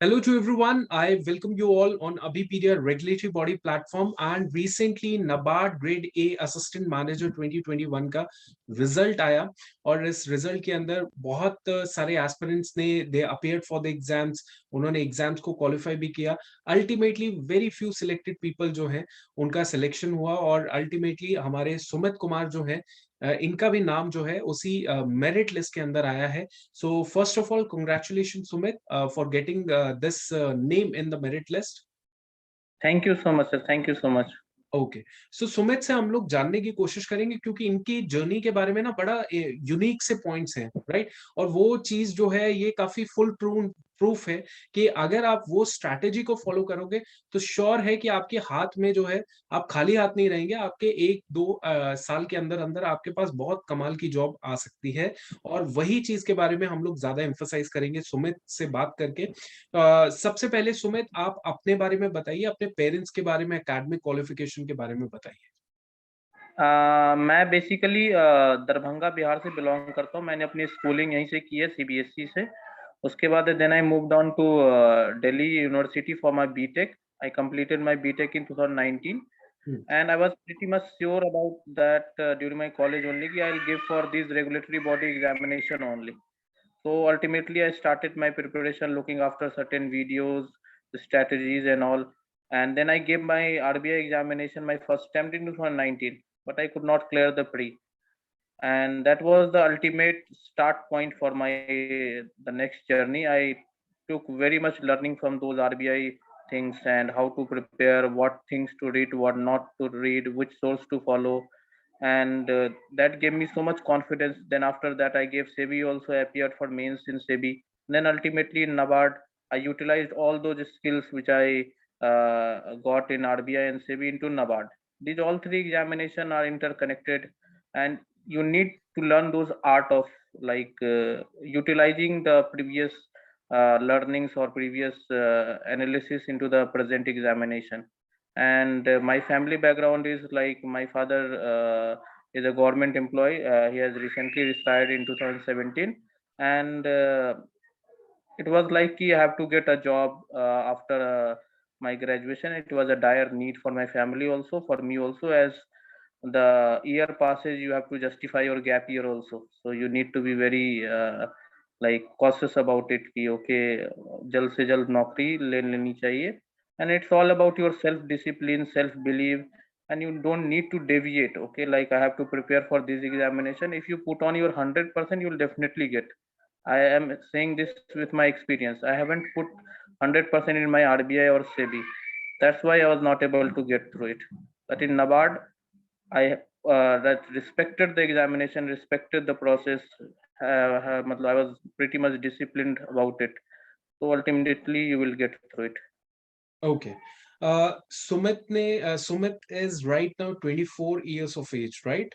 Hello to everyone. I welcome you all on ABHIPEDIA regulatory body platform and recently NABARD Grade A Assistant Manager 2021 का result आया और इस result के अंदर बहुत सारे एस्पिरेंट्स ने दे अपीयर्ड फॉर द एग्जाम्स, उन्होंने एग्जाम्स को क्वालिफाई भी किया। Ultimately very few selected people जो हैं उनका सिलेक्शन हुआ और अल्टीमेटली हमारे सुमित कुमार जो है इनका भी नाम जो है उसी मेरिट लिस्ट के अंदर आया है। So first of all, congratulations, Sumit, for getting this name in the merit list. Thank you so much, sir. Thank you so much. Okay, so Sumit से हम लोग जानने की कोशिश करेंगे क्योंकि इनकी जर्नी के बारे में ना बड़ा यूनिक से पॉइंट्स हैं, राइट? और वो चीज जो है ये काफी फुल प्रूफ है कि अगर आप वो स्ट्रैटेजी को फॉलो करोगे तो श्योर है कि आपके हाथ में जो है आप खाली हाथ नहीं रहेंगे। आपके एक दो साल के अंदर अंदर आपके पास बहुत कमाल की जॉब आ सकती है और वही चीज के बारे में हम लोग ज्यादा एम्फोसाइज करेंगे सुमित से बात करके। सबसे पहले सुमित, आप अपने बारे में बताइए, अपने पेरेंट्स के बारे में, एकेडमिक क्वालिफिकेशन के बारे में बताइए। मैं बेसिकली दरभंगा बिहार से बिलोंग करता हूँ। मैंने अपनी स्कूलिंग यहीं से की है, सीबीएसई से। उसके बाद then I moved on to Delhi University for my BTech. I completed my BTech in 2019 and I was pretty much sure about that during my college only कि I'll give for these regulatory body examination only. So ultimately I started my preparation looking after certain videos, the strategies and all, and then I gave my RBI examination, my first attempt in 2019, but I could not clear the pre, and that was the ultimate start point for my the next journey. I took very much learning from those RBI things and how to prepare, what things to read, what not to read, which source to follow, and that gave me so much confidence. Then after that I gave SEBI also, appeared for mains in SEBI. Then ultimately in NABARD I utilized all those skills which I got in RBI and SEBI into NABARD. These all three examination are interconnected, and you need to learn those art of like utilizing the previous learnings or previous analysis into the present examination. And my family background is like my father is a government employee. He has recently retired in 2017, and it was like I have to get a job after my graduation. It was a dire need for my family also, for me also, as the year passes you have to justify your gap year also, so you need to be very like cautious about it कि okay जल्द से जल्द नौकरी ले लेनी चाहिए. And it's all about your self discipline, self belief, and you don't need to deviate. Okay, like I have to prepare for this examination. If you put on your 100%, you'll definitely get. I am saying this with my experience. I haven't put 100% in my RBI or SEBI. That's why I was not able to get through it. But in NABARD, I that respected the examination, respected the process. I was pretty much disciplined about it. So ultimately, you will get through it. Okay. Sumit is right now 24 years of age, right?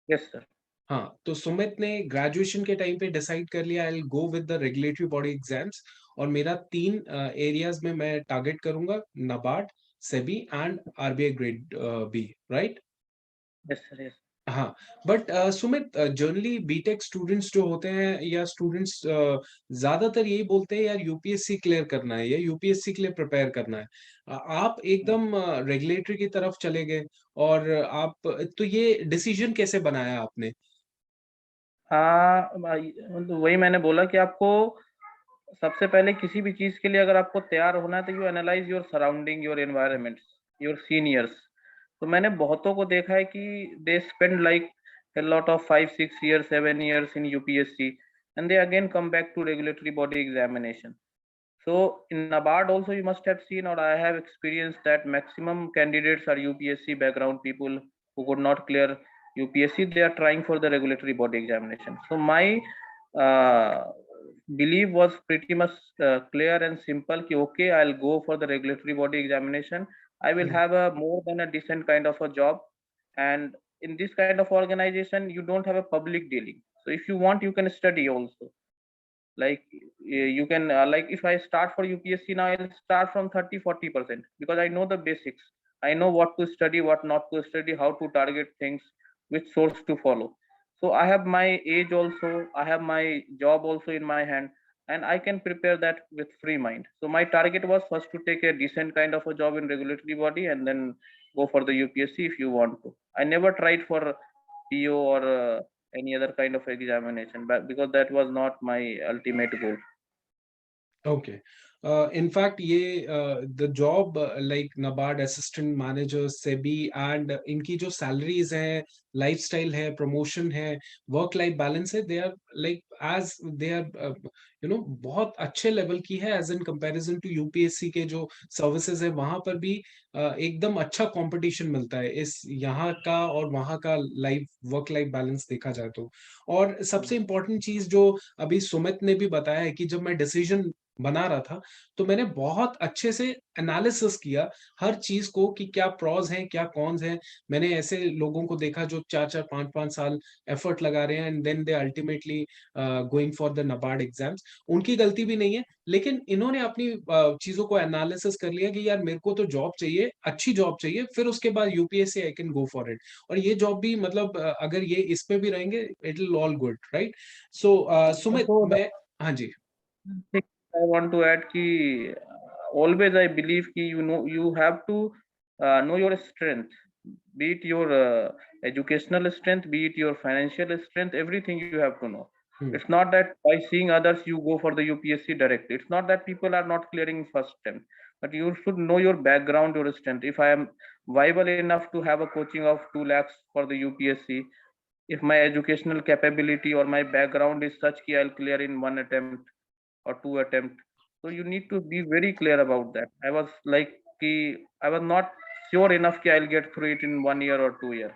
Yes, sir. हाँ, तो सुमित ने graduation के time पे decide कर लिया I will go with the regulatory body exams और मेरा तीन एरियाज में मैं टारगेट करूंगा, NABARD, SEBI and RBI grade B, right? Yes, sir. Yes. हाँ, but Sumit, generally BTech students जो होते हैं या स्टूडेंट्स ज्यादातर यही बोलते हैं यार यूपीएससी क्लियर करना है या यूपीएससी के लिए प्रिपेयर करना है। आप एकदम रेगुलेटरी की तरफ चले गए और आप तो ये डिसीजन कैसे बनाया आपने? तो वही मैंने बोला कि आपको सबसे पहले किसी भी चीज के लिए अगर आपको तैयार होना है तो you analyse your surrounding, your environment, your seniors. तो मैंने बहुतों को देखा है कि they spend like a lot of 5 6 years 7 years in UPSC, and they again come back to regulatory body examination. So in NABARD also you must have seen, or I have experienced, that maximum candidates are UPSC background people who could not clear UPSC. They are trying for the regulatory body examination. So my uh, belief was pretty much clear and simple कि okay, I'll go for the regulatory body examination. I will have a more than a decent kind of a job, and in this kind of organization you don't have a public dealing. So if you want you can study also. Like you can like if I start for UPSC now, I'll start from 30 40% because I know the basics. I know what to study, what not to study, how to target things, which source to follow. So I have my age also, I have my job also in my hand. and I can prepare that with free mind. So my target was first to take a decent kind of a job in regulatory body and then go for the UPSC if you want to. I never tried for PO or any other kind of examination, but because that was not my ultimate goal. Okay. In fact, ये the job like NABARD assistant manager, SEBI and इनकी जो salaries हैं, lifestyle है, promotion है, work life balance है, they are like as they are बहुत अच्छे level की है as in comparison to UPSC के जो services है वहां पर भी एकदम अच्छा competition मिलता है इस यहाँ का और वहां का लाइफ वर्क लाइफ बैलेंस देखा जाए तो। और सबसे इम्पोर्टेंट चीज जो अभी सुमित ने भी बताया है कि जब मैं डिसीजन बना रहा था तो मैंने बहुत अच्छे से एनालिसिस किया हर चीज को कि क्या प्रॉज हैं क्या कॉन्स हैं। मैंने ऐसे लोगों को देखा जो 4-4 5-5 साल एफर्ट लगा रहे हैं and then they ultimately going for the NABARD exams. उनकी गलती भी नहीं है लेकिन इन्होंने अपनी चीजों को एनालिसिस कर लिया कि यार मेरे को तो जॉब चाहिए अच्छी जॉब चाहिए फिर उसके बाद UPSC I can go for it. और ये जॉब भी मतलब अगर ये इस पे भी रहेंगे it will all good right. So Sumit So मैं हाँ जी। thing I want to add ki always I believe ki you have to know your strength, be it your educational strength, be it your financial strength, everything you have to know. It's not that by seeing others you go for the UPSC directly. It's not that people are not clearing first attempt, but you should know your background, your strength. If I am viable enough to have a coaching of 2 lakhs for the UPSC, if my educational capability or my background is such ki I'll clear in 1 attempt or 2 attempt, so you need to be very clear about that. I was like ki I was not sure enough ki I'll get through it in 1 year or 2 year,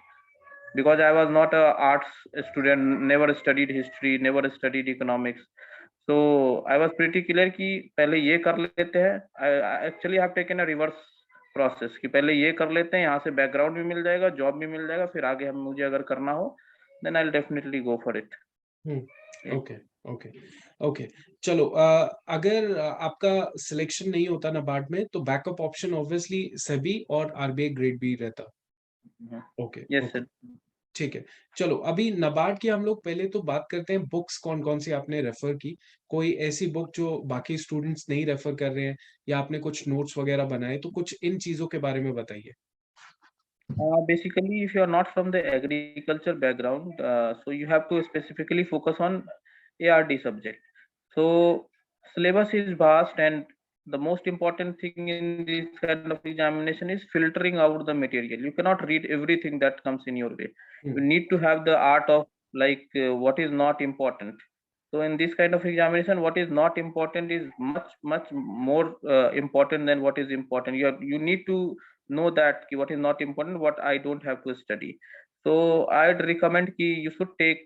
because I was not a arts student, never studied history, never studied economics. So I was pretty clear कि पहले ये कर लेते हैं. I actually have taken a reverse process कि पहले ये कर लेते हैं, यहाँ से बैकग्राउंड भी मिल जाएगा, जॉब भी मिल जाएगा, फिर आगे हम मुझे अगर करना हो then I'll definitely go for it. Okay okay okay. चलो अगर आपका सिलेक्शन नहीं होता नाबार्ड में तो बैकअप ऑप्शन ऑब्वियसली सेबी और आरबीआई ग्रेड बी रहता। Okay Yes okay sir. ठीक है। चलो अभी नाबार्ड की हम लोग पहले तो बात करते हैं बुक्स कौन कौन सी आपने रेफर की। कोई ऐसी बुक जो बाकी स्टूडेंट्स नहीं रेफर कर रहे हैं या आपने कुछ नोट्स वगैरह बनाए तो कुछ इन चीजों के बारे में बताइए। Basically, if you are not from the agriculture background, so you have to specifically focus on ARD subject. So syllabus is vast, and the most important thing in this kind of examination is filtering out the material. You cannot read everything that comes in your way. You need to have the art of like what is not important. So in this kind of examination, what is not important is much more important than what is important. You need to know that ki what is not important, what I don't have to study. So I'd recommend ki you should take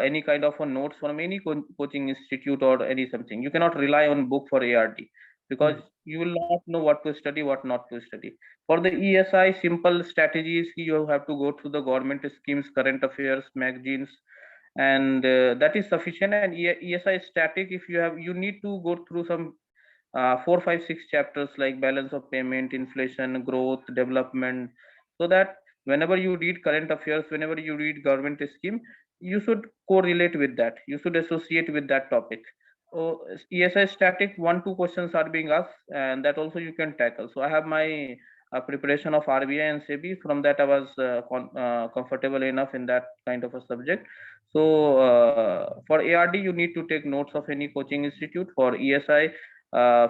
any kind of a notes from any coaching institute or any something. You cannot rely on book for ARD because you will not know what to study, what not to study. For the ESI, simple strategies, you have to go through the government schemes, current affairs, magazines, and that is sufficient. And ESI static, if you need to go through some 4, 5, 6 chapters like balance of payment, inflation, growth, development, so that whenever you read current affairs, whenever you read government scheme, you should correlate with that, you should associate with that topic. So ESI static 1-2 questions are being asked, and that also you can tackle. So I have my preparation of RBI and SEBI. From that I was comfortable enough in that kind of a subject. So for ARD you need to take notes of any coaching institute. For ESI,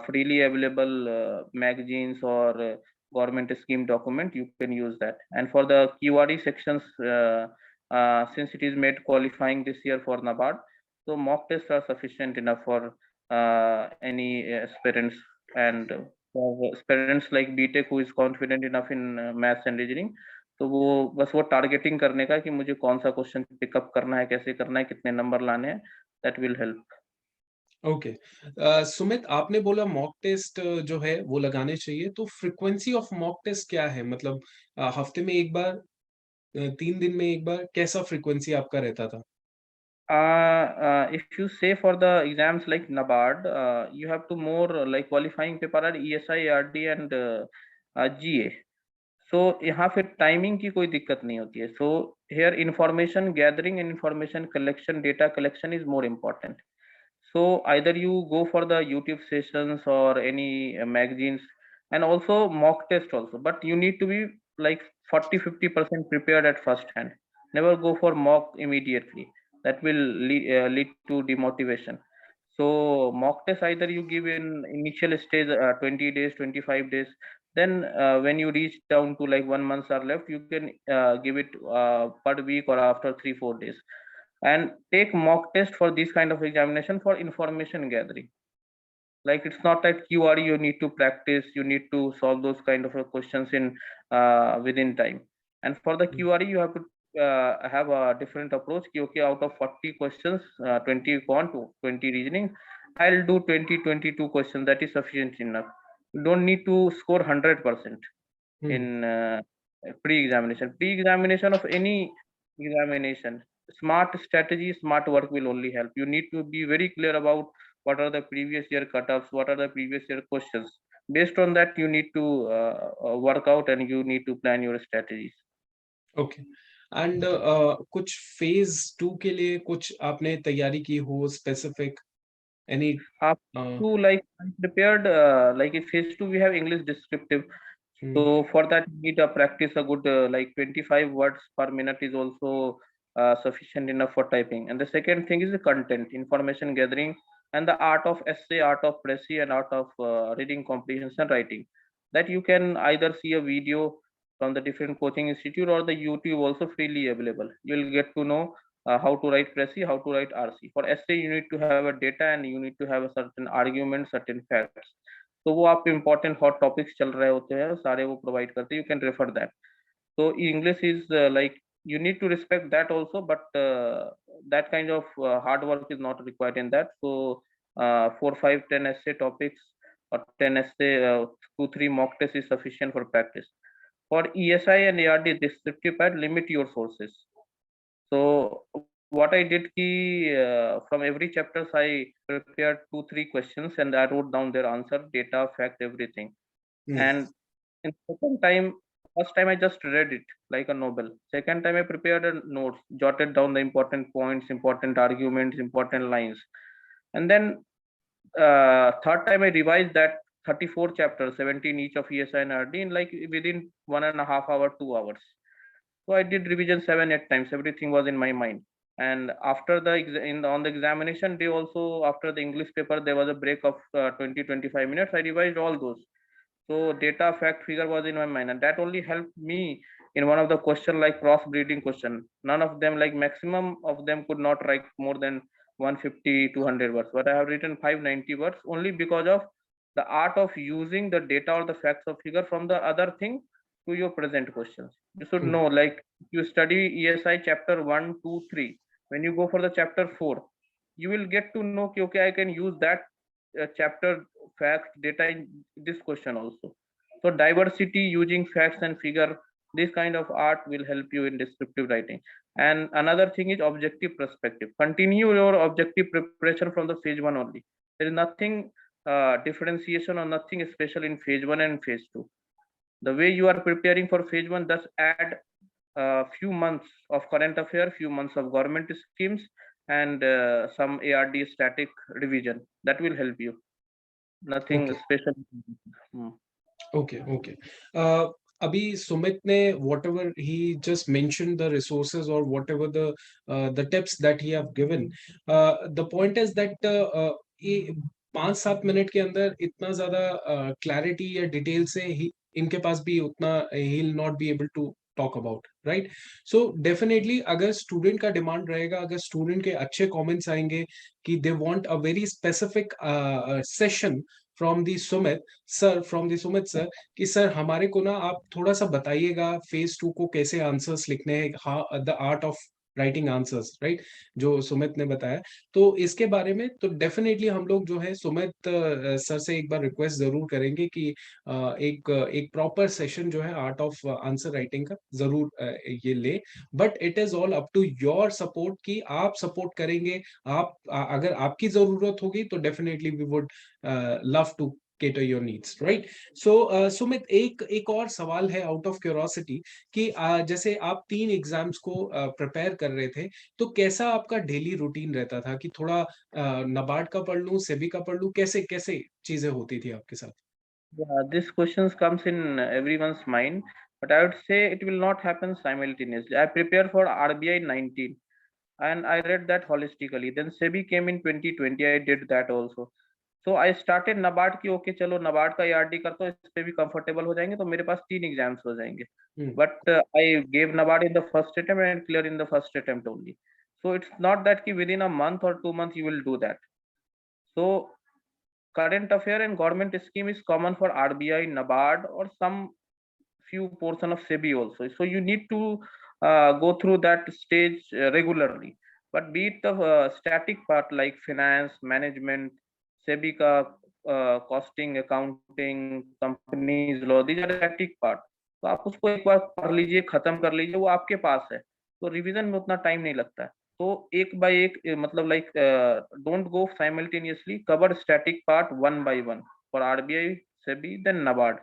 freely available magazines or government scheme document, you can use that. And for the QRE sections, since it is made qualifying this year for NABARD, so mock tests are sufficient enough for any aspirants. And for aspirants like BTech who is confident enough in maths and reasoning, तो वो बस वो targeting करने का कि मुझे कौन सा क्वेश्चन पिकअप करना है, कैसे करना है, कितने नंबर लाने हैं, that will help. Okay Sumit आपने बोला मॉक टेस्ट जो है वो लगाने चाहिए तो फ्रीक्वेंसी ऑफ मॉक टेस्ट क्या है मतलब हफ्ते में एक बार 3 दिन में एक बार कैसा फ्रीक्वेंसी आपका रहता था। If you say for the exams like NABARD, you have to more like qualifying paper are ESI, ARD and GA. So यहाँ फिर टाइमिंग की कोई दिक्कत नहीं होती है. So here information gathering and information collection, data collection is more important. So either you go for the YouTube sessions or any magazines, and also mock test also. But you need to be like 40-50% prepared at first hand. Never go for mock immediately. That will lead to demotivation. So mock test either you give in initial stage 20 days, 25 days. Then when you reach down to like 1 month are left, you can give it per week or after 3-4 days, and take mock test for this kind of examination for information gathering. Like it's not that QRE you need to practice, you need to solve those kind of questions in within time. And for the QRE you have to have a different approach. Okay, out of 40 questions, 20 quant, 20 reasoning, I'll do 20-22 questions. That is sufficient enough. You don't need to score 100% in pre-examination. Pre-examination of any examination, smart strategy, smart work will only help. You need to be very clear about what are the previous year cutoffs, what are the previous year questions. Based on that, you need to work out and you need to plan your strategies. Okay and कुछ phase 2 के लिए कुछ आपने तैयारी की हो specific any Up to like prepared, like in phase 2 we have English descriptive. So for that you need to practice a good like 25 words per minute is also sufficient enough for typing. And the second thing is the content, information gathering, and the art of essay, art of précis, and art of reading comprehension writing. That you can either see a video from the different coaching institute or the YouTube also freely available. You'll get to know how to write précis, how to write RC. For essay you need to have a data and you need to have a certain argument, certain facts. तो वो आप important hot topics चल रहे होते हैं सारे वो provide करते हैं. You can refer that. So English is like you need to respect that also, but that kind of hard work is not required in that. So 4, 5, 10 essay topics or 10 essay 2, 3 mock tests is sufficient for practice. For ESI and ARD descriptive part, limit your sources. So what I did from every chapters I prepared 2-3 questions and I wrote down their answer, data, fact, everything. And in second time, first time I just read it like a novel. Second time I prepared a notes, jotted down the important points, important arguments, important lines. And then third time I revised that 34 chapters, 17 each of ESI and RD in like within 1.5 hours, 2 hours. So I did revision 7-8 times. Everything was in my mind. And after the on the examination day also, after the English paper, there was a break of 20-25 minutes. I revised all those. So data, fact, figure was in my mind, and that only helped me in one of the question like cross-breeding question. None of them, like maximum of them, could not write more than 150-200 words. But I have written 590 words only because of the art of using the data or the facts of figure from the other thing to your present questions. You should know, like you study ESI chapter 1, 2, 3. When you go for the chapter 4, you will get to know, okay, I can use that chapter facts data in this question also. So diversity using facts and figure, this kind of art will help you in descriptive writing. And another thing is objective perspective. Continue your objective preparation from the phase 1 only. There is nothing differentiation or nothing special in phase 1 and phase 2. The way you are preparing for phase 1, thus add a few months of current affair, few months of government schemes, and some ARD static revision. That will help you. Nothing special. Okay. Abhi Sumit ne whatever he just mentioned the resources or whatever the tips that he have given. The point is that 5-7 minute के अंदर इतना ज्यादा clarity या detail से ही इनके पास भी उतना he'll not be able to talk about, right? So definitely अगर स्टूडेंट का डिमांड रहेगा, अगर स्टूडेंट के अच्छे कमेंट्स आएंगे कि they want a very specific session from the Sumit sir कि सर हमारे को ना आप थोड़ा सा बताइएगा फेज 2 को कैसे आंसर्स लिखने हैं, the art of writing answers, right, जो सुमित ने बताया, तो इसके बारे में तो डेफिनेटली हम लोग जो है सुमित सर से एक बार रिक्वेस्ट जरूर करेंगे कि एक प्रॉपर सेशन जो है आर्ट ऑफ आंसर राइटिंग का जरूर ये ले. But it is all up to your support कि आप सपोर्ट करेंगे. आप अगर आपकी जरूरत होगी तो definitely we would love to cater your needs, right? So Sumit, एक और सवाल है आउट ऑफ क्यूरोसिटी कि जैसे आप 3 एग्जाम्स को प्रिपेयर कर रहे थे, तो कैसा आपका डेली रूटीन रहता था कि थोड़ा नबार्ड का पढ़ लूं, सेबी का पढ़ लूं, कैसे कैसे चीजें होती थी आपके साथ? Yeah, this questions comes in everyone's mind, but I would say it will not happen simultaneously. I prepared for RBI 19 and I read that holistically. Then SEBI came in 2020. I did that also. So I started NABARD की okay चलो NABARD का ARD करता हूँ, इस पे भी comfortable हो जाएंगे तो मेरे पास 3 एग्जाम्स हो जाएंगे. But I gave NABARD in the first attempt and clear in the first attempt only. So it's not that कि within a month or 2 months you will do that. So current affair and government scheme is common for RBI, NABARD, or some few portion of SEBI also. So you need to go through that stage regularly. But be it the static part like finance, management, SEBI ka costing, accounting, companies law, these are static part. तो आप उसको एक बार पढ़ लीजिए, खत्म कर लीजिए, वो आपके पास है. तो रिवीजन में उतना टाइम नहीं लगता है. तो एक बाय एक मतलब like don't go simultaneously, cover static part one by one for RBI, SEBI, then NABARD.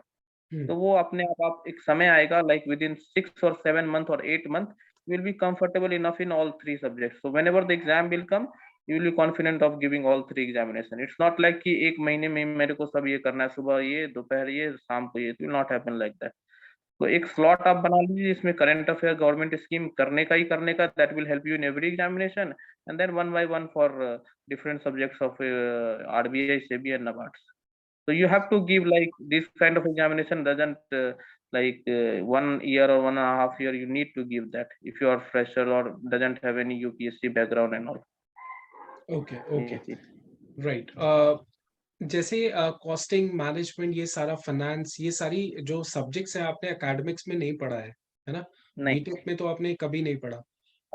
तो वो अपने आप एक समय आएगा like within 6 or 7 month or 8 month you will be comfortable enough in all 3 subjects. So whenever the exam will come you will be confident of giving all 3 examination. It's not like कि एक महीने में मेरे को सब ये करना है, सुबह ये, दोपहर ये, शाम को ये. It will not happen like that. तो एक स्लॉट आप बना लीजिए इसमें करंट अफेयर गवर्नमेंट स्कीम करने का ही करने का. That will help you in every examination and then one by one for different subjects of RBI, SEBI and NABARD. So you have to give like this kind of examination doesn't 1 year or 1.5 year you need to give that if you are fresher or doesn't have any UPSC background and all. Okay, okay, right. जैसे costing management, ये सारा finance, ये सारी जो subjects हैं आपने academics में नहीं पढ़ा है ना? नहीं, बीटेक में तो आपने कभी नहीं पढ़ा,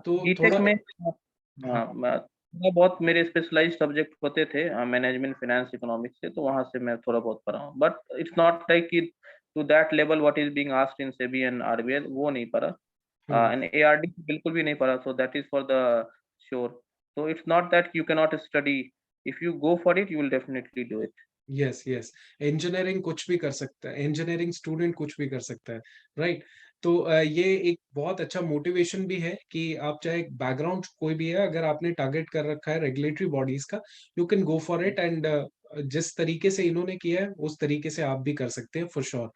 तो बीटेक थोड़ा में हाँ. थोड़ा बहुत मेरे स्पेशलाइज्ड सब्जेक्ट होते थे मैनेजमेंट, फाइनेंस, इकोनॉमिक्स से, तो वहां से मैं थोड़ा बहुत पढ़ा हूँ. बट इट्स नॉट लाइक कि to that level what is being asked in SEBI and RBI, वो नहीं पढ़ा. एंड एआरडी बिल्कुल भी नहीं पढ़ा. So that is for the sure. So it's not that you can not study. If you go for it you will definitely do it. Yes, yes. Engineering कुछ भी कर सकता है, इंजीनियरिंग स्टूडेंट कुछ भी कर सकता है, राइट? तो ये एक बहुत अच्छा मोटिवेशन भी है कि आप चाहे बैकग्राउंड कोई भी है, अगर आपने टारगेट कर रखा है रेगुलेटरी बॉडीज का, you can go for it. And जिस तरीके से इन्होंने किया है उस तरीके से आप भी कर सकते हैं for sure.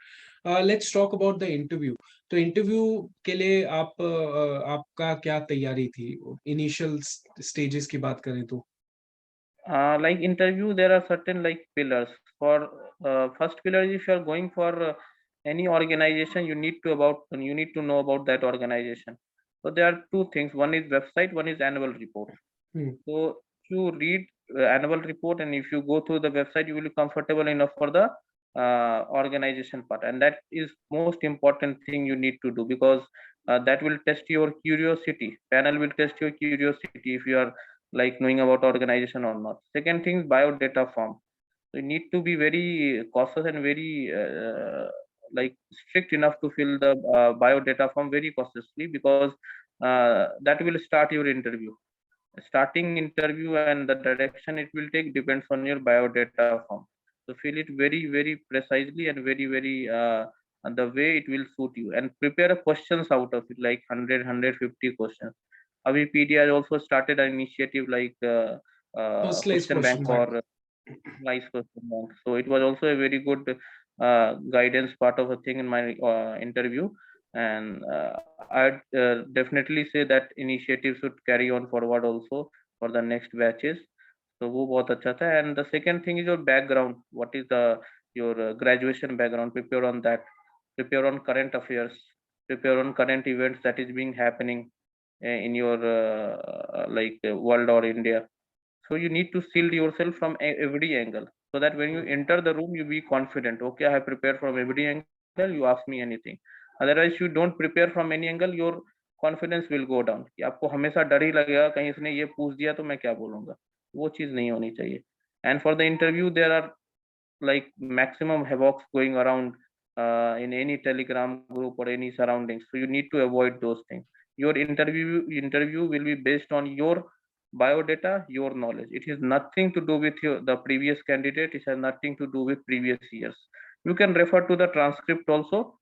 Let's talk about the interview. तो इंटरव्यू के लिए आपका क्या तैयारी थी? इनिशियल स्टेजेस की बात करें तो Like interview there are certain like pillars. For first pillar is if you are going for any organization you need to know about that organization. So there are two things, one is website, one is annual report. So if you read annual report and if you go through the website you will be comfortable enough for the organization part, and that is most important thing you need to do because that will test your curiosity. Panel will test your curiosity if you are like knowing about organization or not. Second thing is biodata form. So you need to be very cautious and very like strict enough to fill the biodata form very cautiously because that will start your interview. Starting interview and the direction it will take depends on your biodata form. So fill it very precisely and very the way it will suit you, and prepare questions out of it like 100 150 questions. ABHIPEDIA has also started an initiative like personalized question bank question for bank. nice question bank. So it was also a very good guidance part of a thing in my interview, and I'd definitely say that initiative should carry on forward also for the next batches. So वो बहुत अच्छा था. And the second thing is your background. What is the your graduation background? Prepare on that. Prepare on current affairs. Prepare on current events that is being happening in your world or India. So you need to shield yourself from every angle so that when you enter the room you be confident. Okay, I have prepared from every angle, you ask me anything. Otherwise you don't prepare from any angle, your confidence will go down कि आपको हमेशा डर ही लगेगा कहीं इसने ये पूछ दिया तो मैं क्या बोलूंगा. वो चीज नहीं होनी चाहिए. And for the interview there are like maximum havocs going around in any telegram group or any surroundings, so you need to avoid those things. Your interview will be based on your biodata, your knowledge. It has nothing to do with the previous candidate. It has nothing to do with previous years. You can refer to the transcript also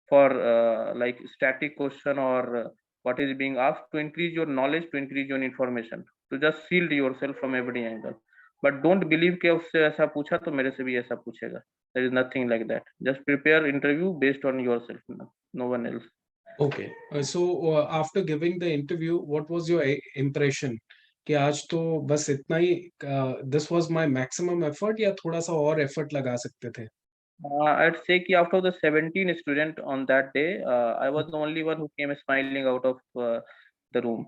for like static question or what is being asked, to increase your knowledge, to increase your information, to just shield yourself from every angle. But don't believe कि उससे ऐसा पूछा तो मेरे से भी ऐसा पूछेगा. There is nothing like that. Just prepare interview based on yourself, no one else. Okay. So after giving the interview, what was your impression? कि आज तो बस इतना ही, this was my maximum effort या थोड़ा सा और effort लगा सकते थे? I'd say कि out of the 17 student on that day, I was the only one who came smiling out of the room.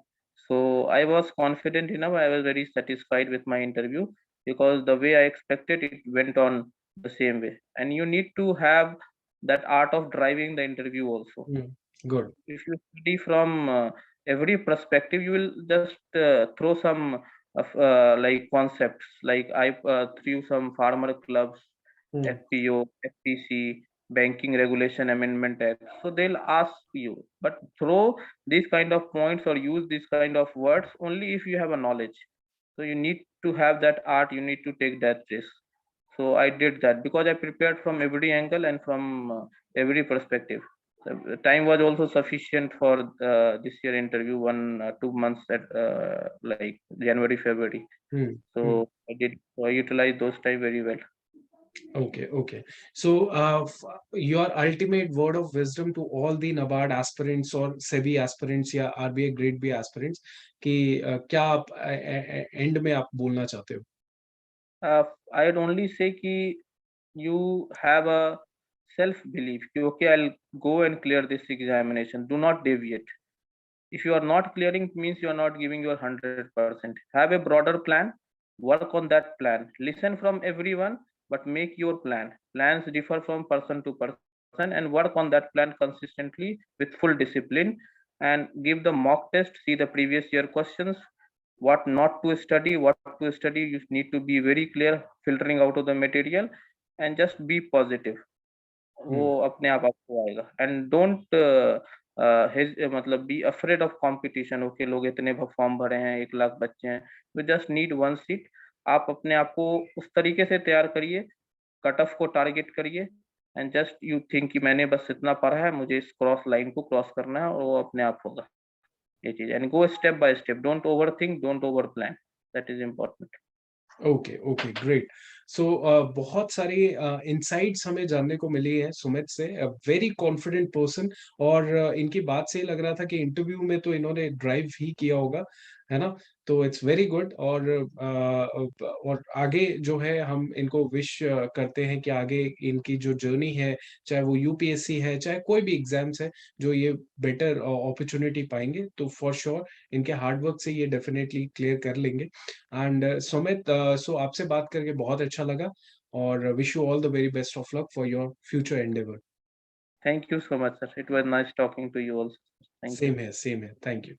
So I was confident enough. I was very satisfied with my interview because the way I expected it went on the same way. And you need to have that art of driving the interview also. Good. If you study from every perspective, you will just throw some like concepts. Like I threw some farmer clubs, FPO, FTC, Banking Regulation Amendment Act. So they'll ask you, but throw these kind of points or use these kind of words only if you have a knowledge. So you need to have that art. You need to take that risk. So I did that because I prepared from every angle and from every perspective. The time was also sufficient for this year interview, 2 months at like January, February. So I utilized those time very well. Okay. So your ultimate word of wisdom to all the NABARD aspirants or SEBI aspirants या RBI Grade B aspirants कि क्या आप end में आप बोलना चाहते हो? I'd only say कि you have a self-belief. Okay, I'll go and clear this examination. Do not deviate. If you are not clearing, it means you are not giving your 100%. Have a broader plan. Work on that plan. Listen from everyone, but make your plan. Plans differ from person to person, and work on that plan consistently with full discipline. And give the mock test. See the previous year questions. What not to study, what to study. You need to be very clear, filtering out of the material, and just be positive. वो अपने आप आपको आएगा. And don't मतलब be afraid of competition. Okay, लोग इतने form भरे हैं, 1 लाख बच्चे हैं. You just need 1 seat. आप अपने आप को उस तरीके से तैयार करिए, कट ऑफ को टारगेट करिए, एंड जस्ट यू थिंक कि मैंने बस इतना पढ़ा है, मुझे इस क्रॉस लाइन को क्रॉस करना है और वो अपने आप होगा ये चीज. And go step by step. Don't over think, don't over plan. That is important. Okay great. So बहुत सारी इनसाइट्स हमें जानने को मिली है सुमित से. Very confident person. और इनकी बात से ही लग रहा था कि इंटरव्यू में तो इन्होंने ड्राइव ही किया होगा, है ना? तो इट्स वेरी गुड. और आगे जो है हम इनको विश करते हैं कि आगे इनकी जो जर्नी है, चाहे वो यूपीएससी है, चाहे कोई भी एग्जाम्स है, जो ये बेटर अपॉर्चुनिटी पाएंगे, तो फॉर श्योर इनके हार्डवर्क से ये डेफिनेटली क्लियर कर लेंगे. एंड सुमित, सो आपसे बात करके बहुत अच्छा लगा और wish you all the very best of luck for your future endeavour. Thank you so much sir. It was nice talking to you also. Thank you. Same है. Thank you.